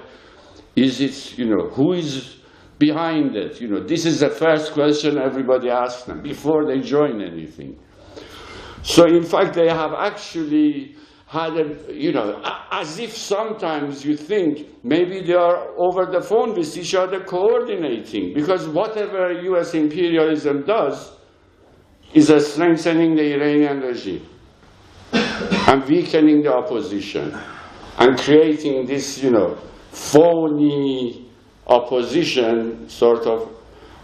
is it? Who is behind it? This is the first question everybody asks them before they join anything. So in fact, they have actually had as if sometimes you think maybe they are over the phone with each other coordinating, because whatever U.S. imperialism does is strengthening the Iranian regime and weakening the opposition and creating this, phony opposition, sort of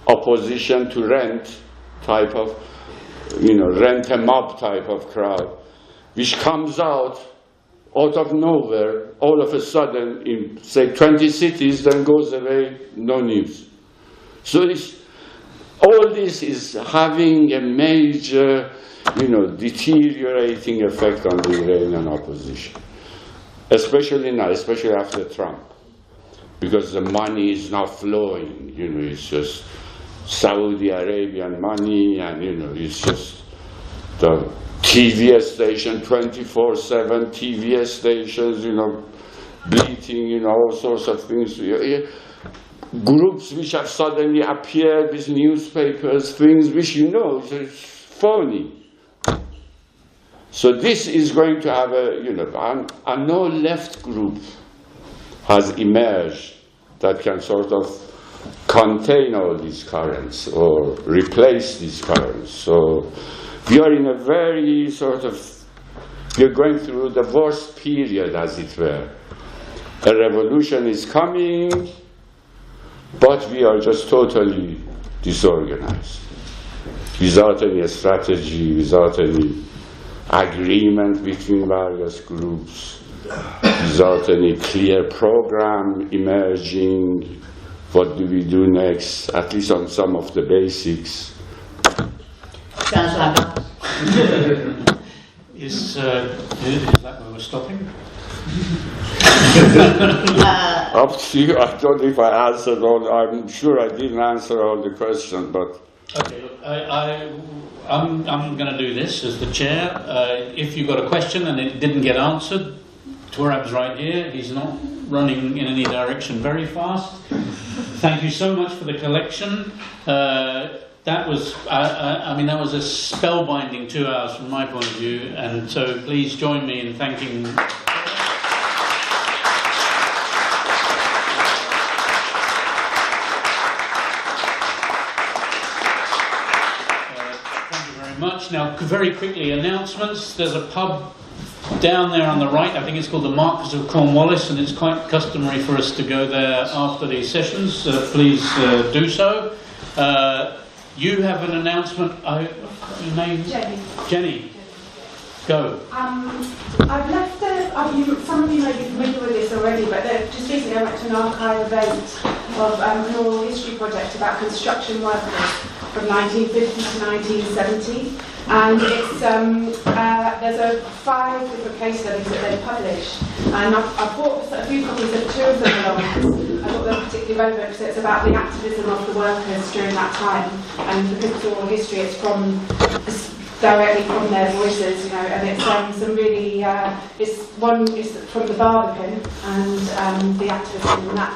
opposition to rent type of, rent a mob type of crowd, which comes out of nowhere, all of a sudden, in, say, 20 cities, then goes away, no news. So all this is having a major, deteriorating effect on the Iranian opposition, especially now, especially after Trump, because the money is now flowing. It's just Saudi Arabian money, and it's just the TV station, 24/7 TV stations, bleating, all sorts of things. Groups which have suddenly appeared with newspapers, things which is phony. So this is going to have and no left group has emerged that can sort of contain all these currents or replace these currents. So we are in a very we're going through the worst period, as it were. A revolution is coming, but we are just totally disorganized, without any strategy, without any agreement between various groups, without any clear program emerging. What do we do next? At least on some of the basics. Sounds like Is that where we're stopping? Up to you. I don't know if I answered all. I'm sure I didn't answer all the questions, but. Okay, look, I'm going to do this as the chair. If you've got a question and it didn't get answered, Torab's right here. He's not running in any direction very fast. Thank you so much for the collection. That was, that was a spellbinding 2 hours from my point of view, and so please join me in thanking much. Now, very quickly, announcements. There's a pub down there on the right. I think it's called the Marquis of Cornwallis, and it's quite customary for us to go there after these sessions. Please do so. You have an announcement. Your name? Jenny. Go. I've left some of you may be familiar with this already, but just recently I went to an archive event of an oral history project about construction workers from 1950 to 1970, and it's there's 5 different case studies that they've published, and I've bought a few copies of 2 of them along. I thought they were particularly relevant because it's about the activism of the workers during that time, and because it's oral history, it's directly from their voices, you know, and it's some really, one is from the Barbican and the activism in that,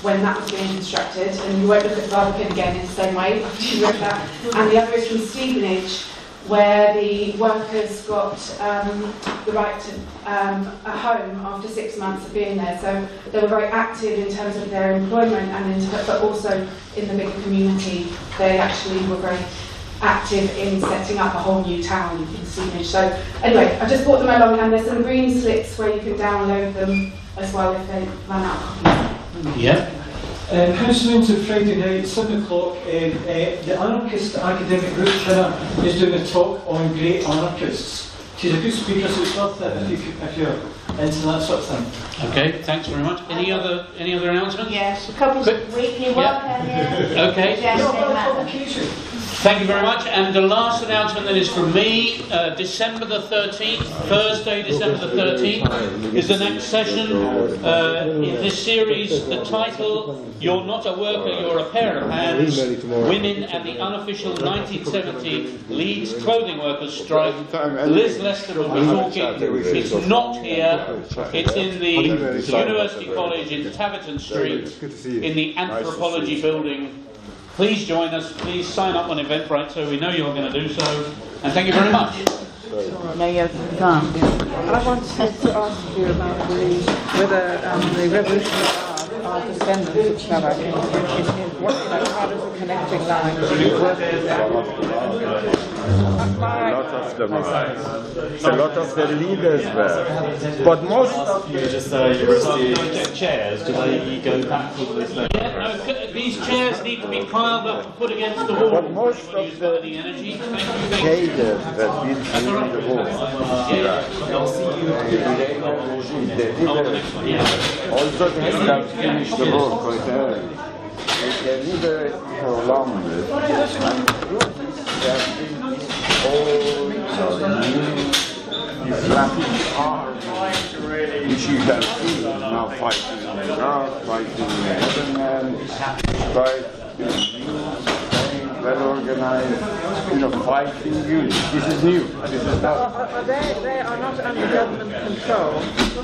when that was being constructed, and you won't look at the Barbican again in the same way after you read that, and the other is from Stevenage, where the workers got the right to a home after 6 months of being there, so they were very active in terms of their employment, and but also in the bigger community, they actually were very active in setting up a whole new town in Stevenage. So anyway, I just brought them along, and there's some green slips where you can download them as well if they run out of copies. Yeah. Houseman to Friday night, 7 o'clock. The Anarchist Academic Group is doing a talk on great anarchists. She's a good speaker, so it's worth it if you're into that sort of thing. Okay, thanks very much. Any other announcements? Yes, a couple of weekly work area. Okay. Thank you very much. And the last announcement that is from me, December the 13th, Thursday, December the 13th, is the next session in this series. The title, You're Not a Worker, You're a Pair of Hands, Women at the Unofficial 1970 Leeds Clothing Workers Strike. Liz Lester will be talking. It's not here. It's in the University College in Taverton Street, in the Anthropology Building. Please join us, please sign up on Eventbrite so we know you're going to do so, and thank you very much. No, you can't. I wanted to ask you about whether the revolutionary are descendants of Slovak. How does the connecting line work with that? A lot of them are. A lot of the leaders were. But most of you just university chairs, do they go back all the way slow? Yeah, no, these chairs need to be piled up and put against the wall. But most of the energy shaders that built during the war, also they have finished the war quite early. They never prolonged it. And they have been new Islamic army, which you can see now fighting in Iraq, fighting in Lebanon, quite well organized, fighting unit. This is new. This is not. They are not under government control.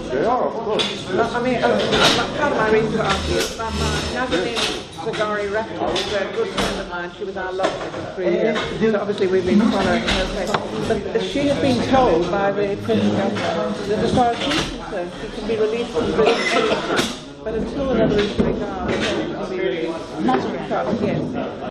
They are, of course. I mean, part of my reason for asking is that Nazanin Zaghari Rector is a good friend of mine. She was our lawyer for 3 years. So obviously we've been following her case. But she has been told by the prison governor that as far as she's concerned, she can be released from prison anytime. But until the Revolutionary Guard can be released, yes.